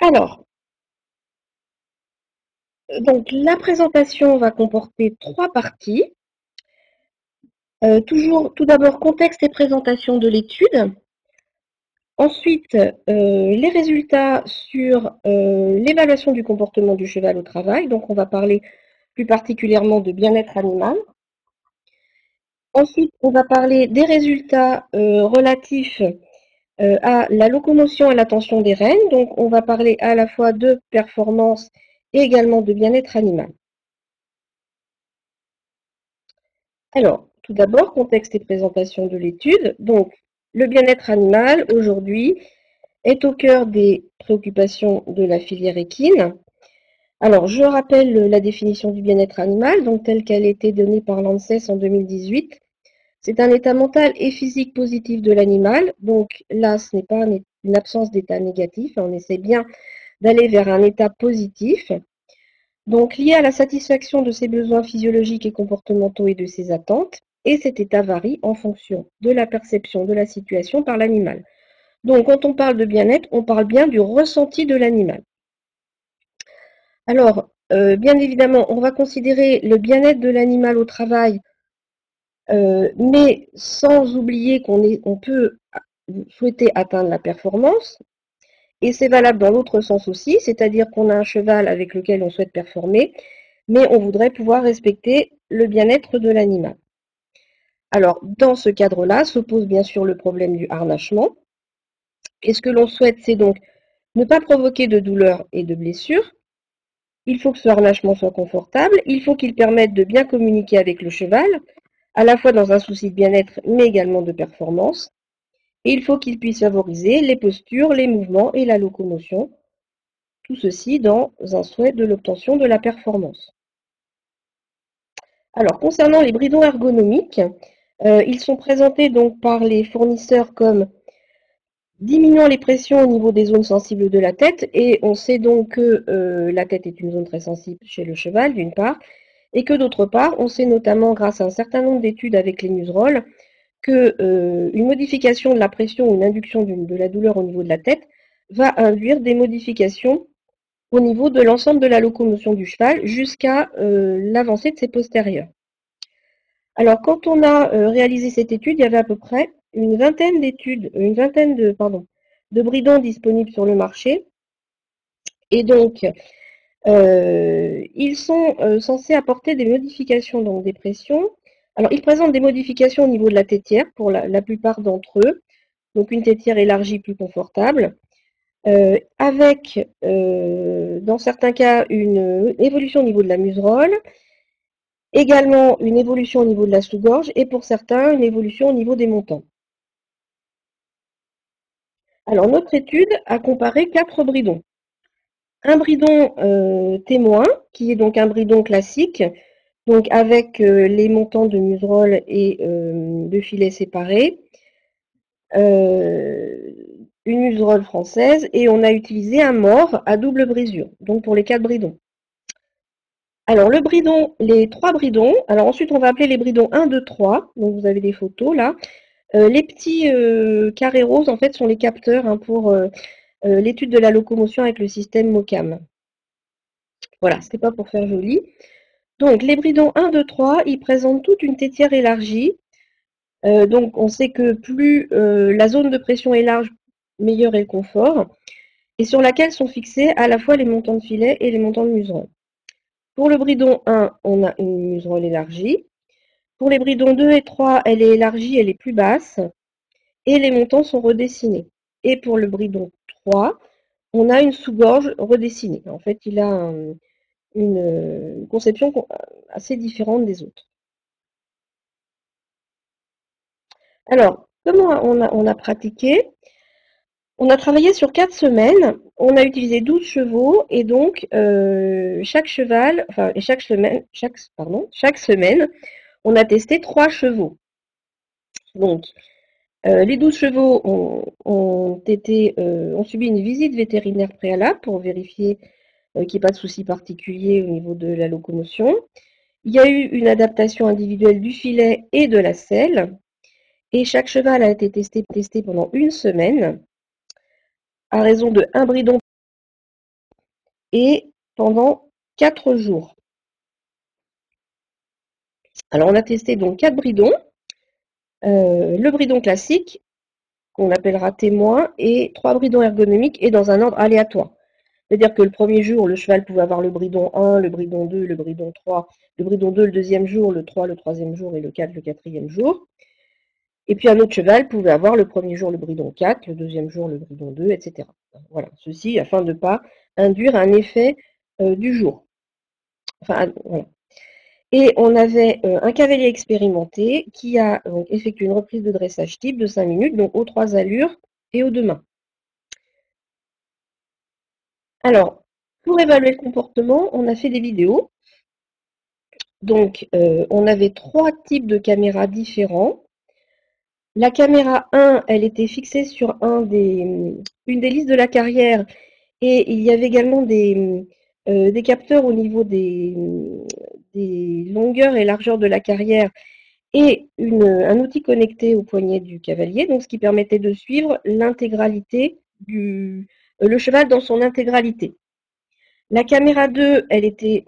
Alors, donc la présentation va comporter 3 parties. Tout d'abord, contexte et présentation de l'étude. Ensuite, les résultats sur l'évaluation du comportement du cheval au travail. Donc, on va parler plus particulièrement de bien-être animal. Ensuite, on va parler des résultats relatifs à la locomotion et la tension des rênes. Donc, on va parler à la fois de performance et également de bien-être animal. Alors, tout d'abord, contexte et présentation de l'étude. Donc, le bien-être animal, aujourd'hui, est au cœur des préoccupations de la filière équine. Alors, je rappelle la définition du bien-être animal, donc telle qu'elle a été donnée par l'ANSES en 2018. C'est un état mental et physique positif de l'animal. Donc là, ce n'est pas une absence d'état négatif. On essaie bien d'aller vers un état positif. Donc lié à la satisfaction de ses besoins physiologiques et comportementaux et de ses attentes. Et cet état varie en fonction de la perception de la situation par l'animal. Donc quand on parle de bien-être, on parle bien du ressenti de l'animal. Alors, bien évidemment, on va considérer le bien-être de l'animal au travail, mais sans oublier on peut souhaiter atteindre la performance. Et c'est valable dans l'autre sens aussi, c'est-à-dire qu'on a un cheval avec lequel on souhaite performer, mais on voudrait pouvoir respecter le bien-être de l'animal. Alors, dans ce cadre-là, se pose bien sûr le problème du harnachement. Et ce que l'on souhaite, c'est donc ne pas provoquer de douleurs et de blessures. Il faut que ce harnachement soit confortable, il faut qu'il permette de bien communiquer avec le cheval, à la fois dans un souci de bien-être, mais également de performance. Et il faut qu'il puisse favoriser les postures, les mouvements et la locomotion, tout ceci dans un souhait de l'obtention de la performance. Alors, concernant les bridons ergonomiques, ils sont présentés donc par les fournisseurs comme diminuant les pressions au niveau des zones sensibles de la tête, et on sait donc que la tête est une zone très sensible chez le cheval, d'une part, et que d'autre part, on sait notamment grâce à un certain nombre d'études avec les museroles que une modification de la pression ou une induction de la douleur au niveau de la tête va induire des modifications au niveau de l'ensemble de la locomotion du cheval jusqu'à l'avancée de ses postérieurs. Alors, quand on a réalisé cette étude, il y avait à peu près une vingtaine de bridons disponibles sur le marché. Et donc, ils sont censés apporter des modifications, donc des pressions. Alors, ils présentent des modifications au niveau de la tétière pour la plupart d'entre eux. Donc, une tétière élargie plus confortable. Avec, dans certains cas, une évolution au niveau de la muserolle, également une évolution au niveau de la sous-gorge et pour certains, une évolution au niveau des montants. Alors, notre étude a comparé 4 bridons. Un bridon témoin, qui est donc un bridon classique, donc avec les montants de muserolle et de filets séparés, une muserolle française, et on a utilisé un mors à double brisure, donc pour les 4 bridons. Alors, le bridon, les 3 bridons, alors ensuite on va appeler les bridons 1, 2, 3, donc vous avez des photos là. Les petits carrés roses, en fait, sont les capteurs hein, pour l'étude de la locomotion avec le système MOCAM. Voilà, c'était pas pour faire joli. Donc, les bridons 1, 2, 3, ils présentent toute une tétière élargie. Donc, on sait que plus la zone de pression est large, meilleur est le confort, et sur laquelle sont fixés à la fois les montants de filet et les montants de muserolle. Pour le bridon 1, on a une muserolle élargie. Pour les bridons 2 et 3, elle est élargie, elle est plus basse, et les montants sont redessinés. Et pour le bridon 3, on a une sous-gorge redessinée. En fait, il a une conception assez différente des autres. Alors, comment on a pratiqué? On a travaillé sur 4 semaines, on a utilisé 12 chevaux, et donc chaque semaine, on a testé 3 chevaux. Donc, les 12 chevaux ont subi une visite vétérinaire préalable pour vérifier qu'il n'y ait pas de souci particulier au niveau de la locomotion. Il y a eu une adaptation individuelle du filet et de la selle, et chaque cheval a été testé pendant une semaine, à raison de 1 bridon et pendant 4 jours. Alors on a testé donc 4 bridons, le bridon classique, qu'on appellera témoin, et 3 bridons ergonomiques et dans un ordre aléatoire. C'est-à-dire que le premier jour, le cheval pouvait avoir le bridon 1, le bridon 2, le bridon 3, le bridon 2 le deuxième jour, le 3 le troisième jour et le 4 le quatrième jour. Et puis un autre cheval pouvait avoir le premier jour le bridon 4, le deuxième jour le bridon 2, etc. Voilà, ceci afin de ne pas induire un effet du jour. Enfin, voilà. Et on avait un cavalier expérimenté qui a donc, effectué une reprise de dressage type de 5 minutes, donc aux 3 allures et aux 2 mains. Alors, pour évaluer le comportement, on a fait des vidéos. Donc, on avait 3 types de caméras différents. La caméra 1, elle était fixée sur une des listes de la carrière et il y avait également des capteurs au niveau des longueurs et largeurs de la carrière et un outil connecté au poignet du cavalier, donc ce qui permettait de suivre l'intégralité le cheval dans son intégralité. La caméra 2, elle était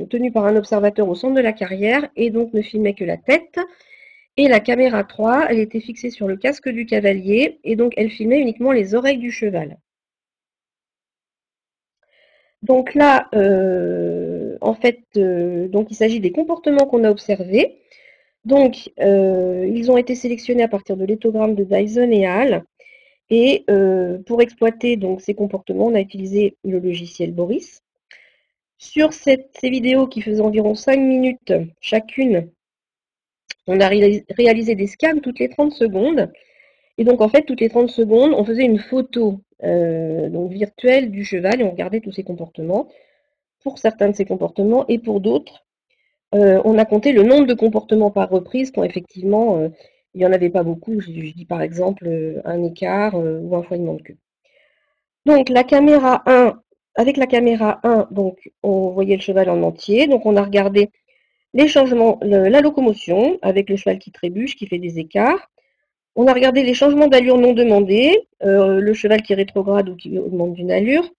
tenue par un observateur au centre de la carrière et donc ne filmait que la tête. Et la caméra 3, elle était fixée sur le casque du cavalier et donc elle filmait uniquement les oreilles du cheval. Donc là, en fait, donc il s'agit des comportements qu'on a observés. Donc, ils ont été sélectionnés à partir de l'éthogramme de Dyson et Hall. Et pour exploiter donc ces comportements, on a utilisé le logiciel Boris. Sur ces vidéos qui faisaient environ 5 minutes chacune, on a réalisé des scans toutes les 30 secondes. Et donc, en fait, toutes les 30 secondes, on faisait une photo donc virtuelle du cheval et on regardait tous ses comportements. Pour certains de ces comportements et pour d'autres, on a compté le nombre de comportements par reprise quand effectivement, il n'y en avait pas beaucoup. Je dis par exemple un écart ou un foignement de queue. Donc la caméra 1, avec la caméra 1, donc on voyait le cheval en entier. Donc on a regardé les changements, la locomotion avec le cheval qui trébuche, qui fait des écarts. On a regardé les changements d'allure non demandés, le cheval qui rétrograde ou qui augmente d'une allure,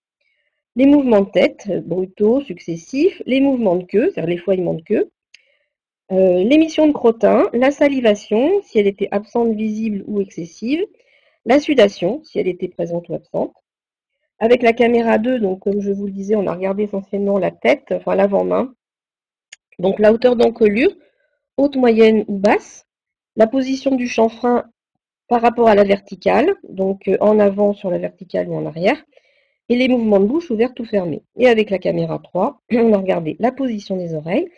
les mouvements de tête brutaux, successifs, les mouvements de queue, c'est-à-dire les foignements de queue, l'émission de crottin, la salivation, si elle était absente, visible ou excessive, la sudation, si elle était présente ou absente. Avec la caméra 2, donc comme je vous le disais, on a regardé essentiellement la tête, enfin l'avant-main, donc la hauteur d'encolure, haute, moyenne ou basse, la position du chanfrein par rapport à la verticale, donc en avant sur la verticale ou en arrière, et les mouvements de bouche ouverts ou fermés. Et avec la caméra 3, on a regardé la position des oreilles,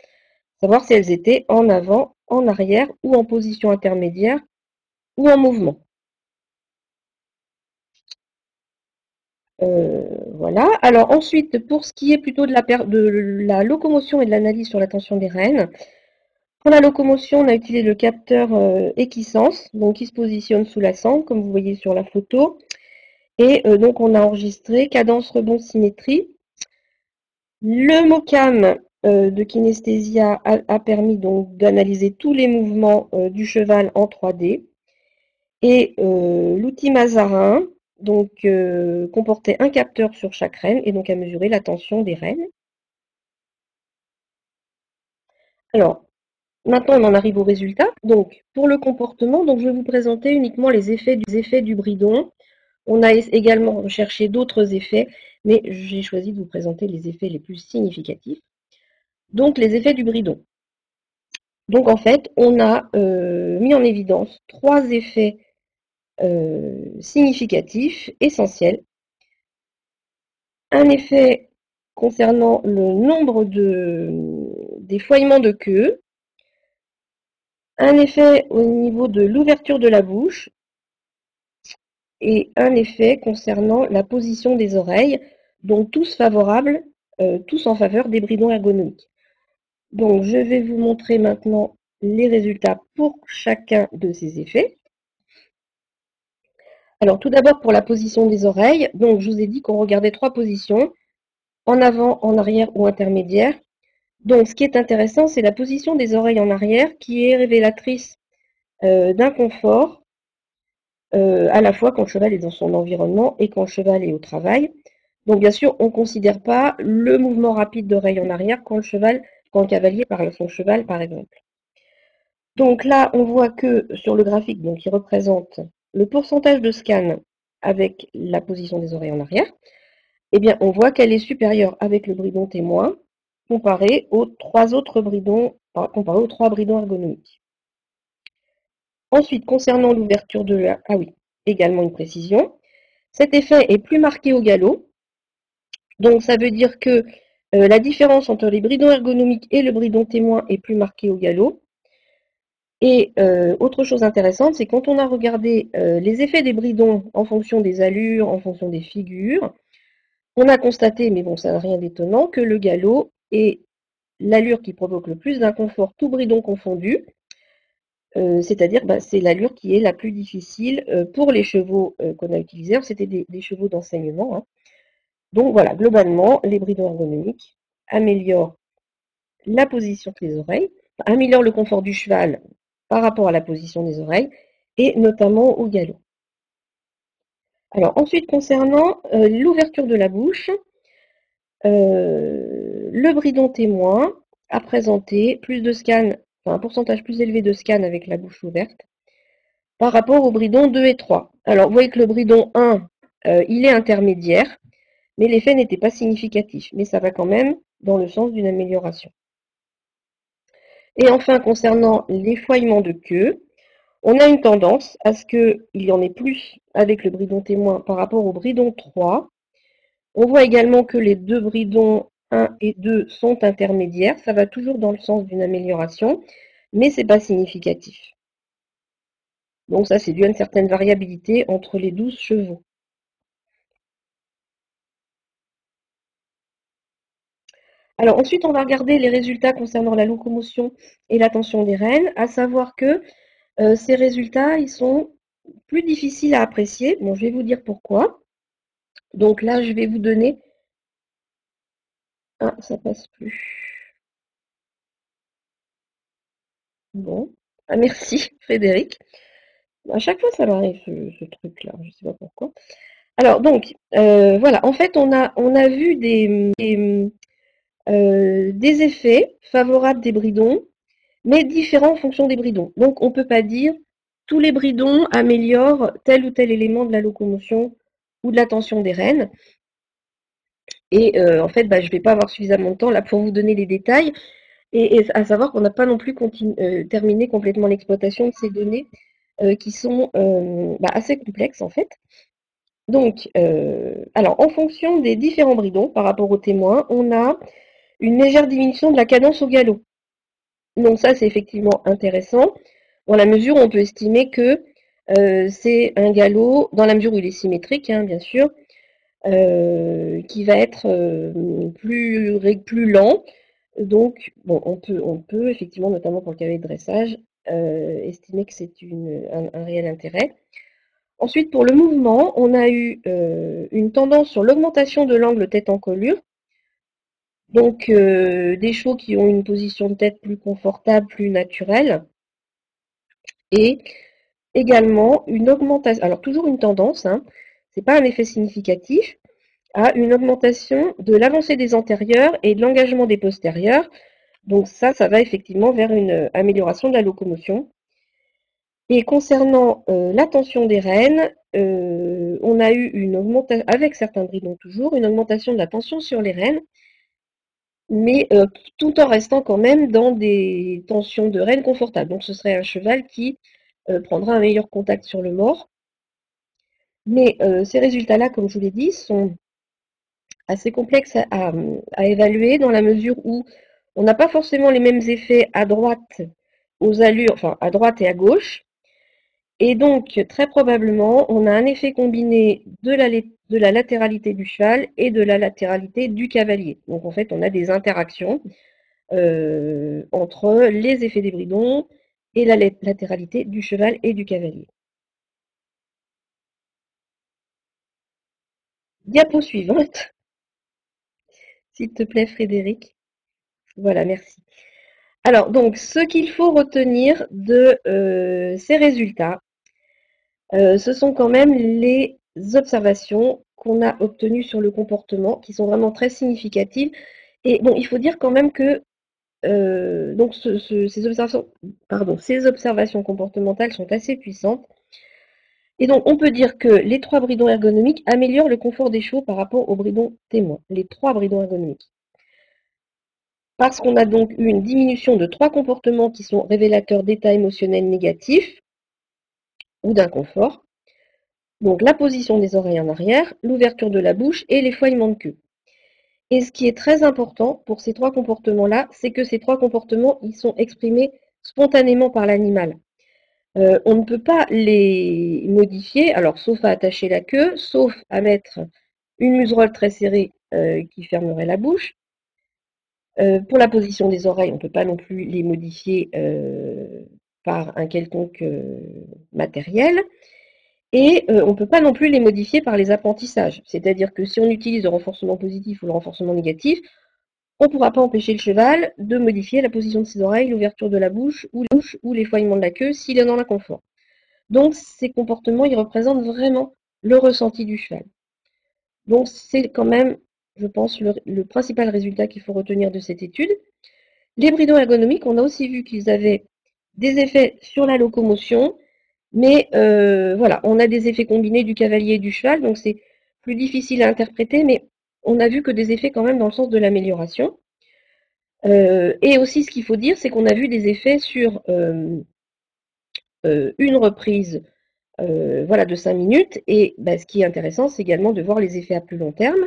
savoir si elles étaient en avant, en arrière ou en position intermédiaire ou en mouvement. Voilà. Alors ensuite, pour ce qui est plutôt de la locomotion et de l'analyse sur la tension des rênes, pour la locomotion, on a utilisé le capteur équisense, donc qui se positionne sous la sangle, comme vous voyez sur la photo. Et donc on a enregistré cadence, rebond, symétrie. Le MOCAM de Kinesthésia a permis donc d'analyser tous les mouvements du cheval en 3D. Et l'outil Mazarin donc, comportait un capteur sur chaque rêne et donc a mesuré la tension des rênes. Alors, maintenant on en arrive au résultat. Donc, pour le comportement, donc, je vais vous présenter uniquement les effets du bridon. On a également recherché d'autres effets, mais j'ai choisi de vous présenter les effets les plus significatifs. Donc, les effets du bridon. Donc, en fait, on a mis en évidence 3 effets significatifs, essentiels. Un effet concernant le nombre des foignements de queue, un effet au niveau de l'ouverture de la bouche et un effet concernant la position des oreilles, donc tous favorables, tous en faveur des bridons ergonomiques. Donc je vais vous montrer maintenant les résultats pour chacun de ces effets. Alors tout d'abord pour la position des oreilles, donc je vous ai dit qu'on regardait 3 positions, en avant, en arrière ou intermédiaire. Donc ce qui est intéressant, c'est la position des oreilles en arrière qui est révélatrice d'un confort à la fois quand le cheval est dans son environnement et quand le cheval est au travail. Donc bien sûr, on ne considère pas le mouvement rapide d'oreille en arrière quand le cavalier parle à son cheval, par exemple. Donc là, on voit que sur le graphique, donc, qui représente le pourcentage de scan avec la position des oreilles en arrière, eh bien, on voit qu'elle est supérieure avec le bridon témoin comparé aux comparé aux trois bridons ergonomiques. Ensuite, concernant l'ouverture de la... Ah oui, également une précision. Cet effet est plus marqué au galop. Donc ça veut dire que la différence entre les bridons ergonomiques et le bridon témoin est plus marquée au galop. Et autre chose intéressante, c'est quand on a regardé les effets des bridons en fonction des allures, en fonction des figures, on a constaté, mais bon, ça n'a rien d'étonnant, que le galop est l'allure qui provoque le plus d'inconfort, tout bridon confondu. C'est-à-dire, bah, c'est l'allure qui est la plus difficile pour les chevaux qu'on a utilisés. C'était des chevaux d'enseignement, hein. Donc voilà, globalement, les bridons ergonomiques améliorent la position des oreilles, améliorent le confort du cheval par rapport à la position des oreilles, et notamment au galop. Alors ensuite, concernant l'ouverture de la bouche, le bridon témoin a présenté plus de scans, enfin un pourcentage plus élevé de scans avec la bouche ouverte par rapport au bridon 2 et 3. Alors vous voyez que le bridon 1, il est intermédiaire, mais l'effet n'était pas significatif, mais ça va quand même dans le sens d'une amélioration. Et enfin, concernant l'effouillement de queue, on a une tendance à ce qu'il y en ait plus avec le bridon témoin par rapport au bridon 3. On voit également que les deux bridons 1 et 2 sont intermédiaires. Ça va toujours dans le sens d'une amélioration, mais ce n'est pas significatif. Donc ça, c'est dû à une certaine variabilité entre les 12 chevaux. Alors ensuite, on va regarder les résultats concernant la locomotion et la tension des rênes, à savoir que ces résultats, ils sont plus difficiles à apprécier. Bon, je vais vous dire pourquoi. Donc là, je vais vous donner... Ah, ça passe plus. Bon. Ah, merci, Frédéric. À chaque fois, ça m'arrive, ce truc-là. Je ne sais pas pourquoi. Alors, donc, voilà. En fait, on a vu des effets favorables des bridons, mais différents en fonction des bridons. Donc, on ne peut pas dire tous les bridons améliorent tel ou tel élément de la locomotion ou de la tension des rênes. Et en fait, bah, je ne vais pas avoir suffisamment de temps là pour vous donner les détails. Et à savoir qu'on n'a pas non plus terminé complètement l'exploitation de ces données qui sont bah, assez complexes en fait. Donc, alors en fonction des différents bridons par rapport aux témoins, on a une légère diminution de la cadence au galop. Donc ça, c'est effectivement intéressant, dans la mesure où on peut estimer que c'est un galop, dans la mesure où il est symétrique, hein, bien sûr, qui va être plus lent. Donc, bon, on peut effectivement, notamment pour le cavalier de dressage, estimer que c'est un réel intérêt. Ensuite, pour le mouvement, on a eu une tendance sur l'augmentation de l'angle tête-encolure. Donc, des chevaux qui ont une position de tête plus confortable, plus naturelle. Et également une augmentation, alors toujours une tendance, hein, c'est pas un effet significatif, à une augmentation de l'avancée des antérieurs et de l'engagement des postérieurs. Donc ça va effectivement vers une amélioration de la locomotion. Et concernant la tension des rênes, on a eu une augmentation, avec certains bridons toujours, une augmentation de la tension sur les rênes, mais tout en restant quand même dans des tensions de rênes confortables. Donc ce serait un cheval qui prendra un meilleur contact sur le mors. Mais ces résultats-là, comme je vous l'ai dit, sont assez complexes à évaluer dans la mesure où on n'a pas forcément les mêmes effets à droite aux allures, enfin à droite et à gauche. Et donc, très probablement, on a un effet combiné de la latéralité du cheval et de la latéralité du cavalier. Donc, en fait, on a des interactions entre les effets des bridons et la latéralité du cheval et du cavalier. Diapo suivante, s'il te plaît, Frédéric. Voilà, merci. Alors, donc, ce qu'il faut retenir de ces résultats, ce sont quand même les observations qu'on a obtenues sur le comportement, qui sont vraiment très significatives. Et bon, il faut dire quand même que donc ces observations comportementales sont assez puissantes. Et donc, on peut dire que les 3 bridons ergonomiques améliorent le confort des chevaux par rapport aux bridons témoins. Les 3 bridons ergonomiques. Parce qu'on a donc eu une diminution de 3 comportements qui sont révélateurs d'états émotionnels négatifs ou d'inconfort. Donc, la position des oreilles en arrière, l'ouverture de la bouche et l'effouillement de queue. Et ce qui est très important pour ces 3 comportements-là, c'est que ces 3 comportements, ils sont exprimés spontanément par l'animal. On ne peut pas les modifier, alors sauf à attacher la queue, sauf à mettre une muserolle très serrée qui fermerait la bouche. Pour la position des oreilles, on ne peut pas non plus les modifier par un quelconque matériel. Et on ne peut pas non plus les modifier par les apprentissages. C'est-à-dire que si on utilise le renforcement positif ou le renforcement négatif, on ne pourra pas empêcher le cheval de modifier la position de ses oreilles, l'ouverture de la bouche ou l'effouillement de la queue s'il est dans l'inconfort. Donc ces comportements, ils représentent vraiment le ressenti du cheval. Donc c'est quand même, je pense, le principal résultat qu'il faut retenir de cette étude. Les bridons ergonomiques, on a aussi vu qu'ils avaient des effets sur la locomotion, mais voilà, on a des effets combinés du cavalier et du cheval, donc c'est plus difficile à interpréter, mais on a vu que des effets quand même dans le sens de l'amélioration. Et aussi, ce qu'il faut dire, c'est qu'on a vu des effets sur une reprise voilà, de 5 minutes. Et bah, ce qui est intéressant, c'est également de voir les effets à plus long terme,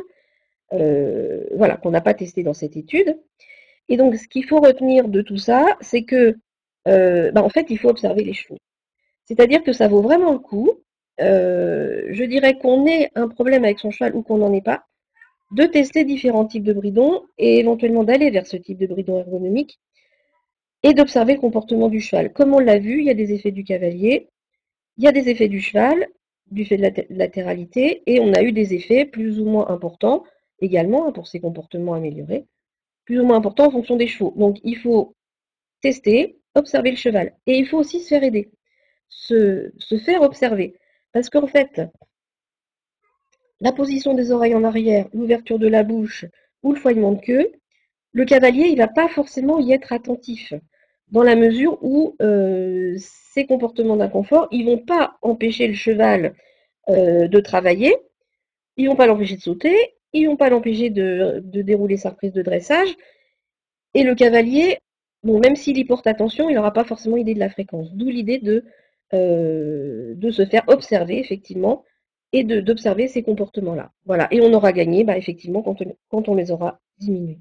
voilà, qu'on n'a pas testé dans cette étude. Et donc, ce qu'il faut retenir de tout ça, c'est que, bah, en fait, il faut observer les chevaux. C'est-à-dire que ça vaut vraiment le coup. Je dirais qu'on ait un problème avec son cheval ou qu'on n'en ait pas, de tester différents types de bridons et éventuellement d'aller vers ce type de bridon ergonomique et d'observer le comportement du cheval. Comme on l'a vu, il y a des effets du cavalier, il y a des effets du cheval, du fait de la latéralité, et on a eu des effets plus ou moins importants également pour ces comportements améliorés, plus ou moins importants en fonction des chevaux. Donc il faut tester, observer le cheval. Et il faut aussi se faire aider, se faire observer. Parce qu'en fait, la position des oreilles en arrière, l'ouverture de la bouche ou le fouillement de queue, le cavalier, il ne va pas forcément y être attentif, dans la mesure où ces comportements d'inconfort, ils ne vont pas empêcher le cheval de travailler, ils ne vont pas l'empêcher de sauter, ils ne vont pas l'empêcher de dérouler sa reprise de dressage, et le cavalier, bon, même s'il y porte attention, il n'aura pas forcément idée de la fréquence. D'où l'idée de se faire observer, effectivement, et d'observer ces comportements-là. Voilà. Et on aura gagné, bah, effectivement, quand on les aura diminués.